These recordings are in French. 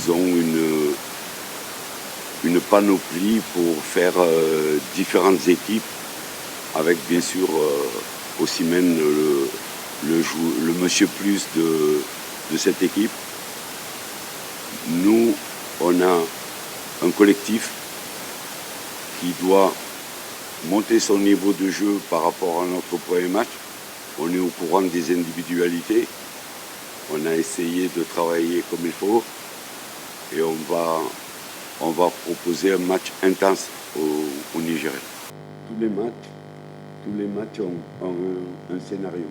ils ont une panoplie pour faire différentes équipes, avec bien sûr aussi même le monsieur plus de cette équipe. Nous, on a un collectif qui doit monter son niveau de jeu par rapport à notre premier match. On est au courant des individualités. On a essayé de travailler comme il faut et on va proposer un match intense au Nigeria. Tous les matchs ont un scénario.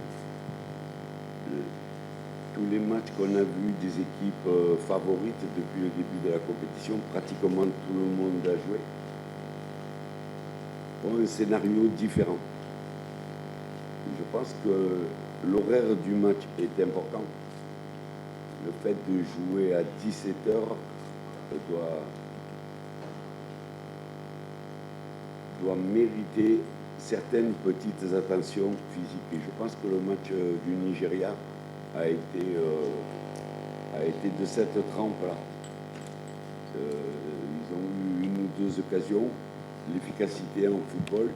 Tous les matchs qu'on a vus des équipes favorites depuis le début de la compétition, pratiquement tout le monde a joué, ont un scénario différent. Je pense que l'horaire du match est important. Le fait de jouer à 17h doit mériter certaines petites attentions physiques. Et je pense que le match du Nigeria a été de cette trempe-là. Ils ont eu une ou deux occasions, l'efficacité en football,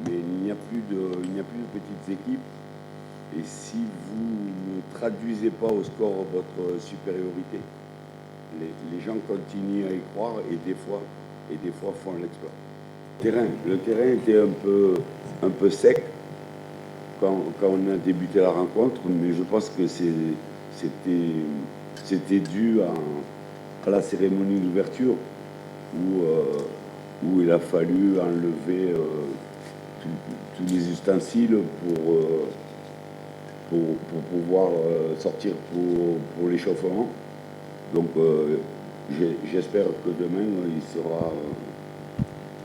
mais il n'y a plus de petites équipes. Et si vous ne traduisez pas au score votre supériorité, les gens continuent à y croire et des fois font l'exploit. Le terrain était un peu sec quand on a débuté la rencontre, mais je pense que c'était dû à la cérémonie d'ouverture où il a fallu enlever tous les ustensiles pour pouvoir sortir pour l'échauffement. Donc j'espère que demain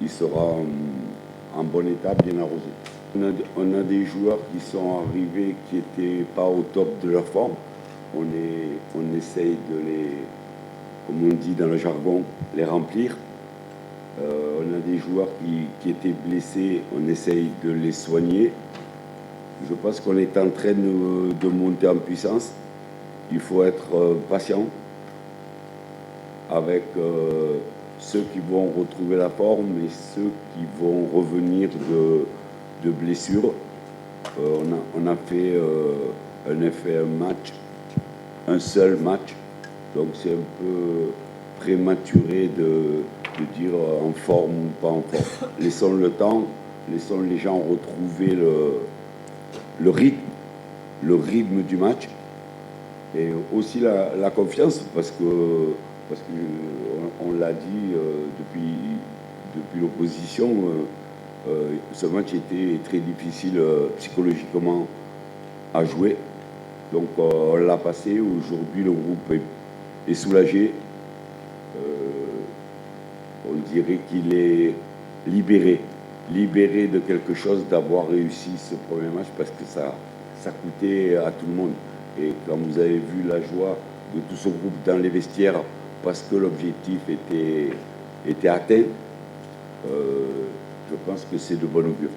il sera en bon état, bien arrosé. On a des joueurs qui sont arrivés qui n'étaient pas au top de leur forme. On essaye de comme on dit dans le jargon, les remplir. On a des joueurs qui étaient blessés, on essaye de les soigner. Je pense qu'on est en train de monter en puissance. Il faut être patient avec ceux qui vont retrouver la forme et ceux qui vont revenir de blessures. On a fait un seul match, donc c'est un peu prématuré de dire en forme ou pas en forme. Laissons le temps, laissons les gens retrouver le rythme du match et aussi la confiance parce que on l'a dit depuis l'opposition, ce match était très difficile psychologiquement à jouer. Donc on l'a passé. Aujourd'hui, le groupe est soulagé. On dirait qu'il est libéré de quelque chose d'avoir réussi ce premier match parce que ça coûtait à tout le monde. Et quand vous avez vu la joie de tout ce groupe dans les vestiaires parce que l'objectif était atteint, je pense que c'est de bon augure.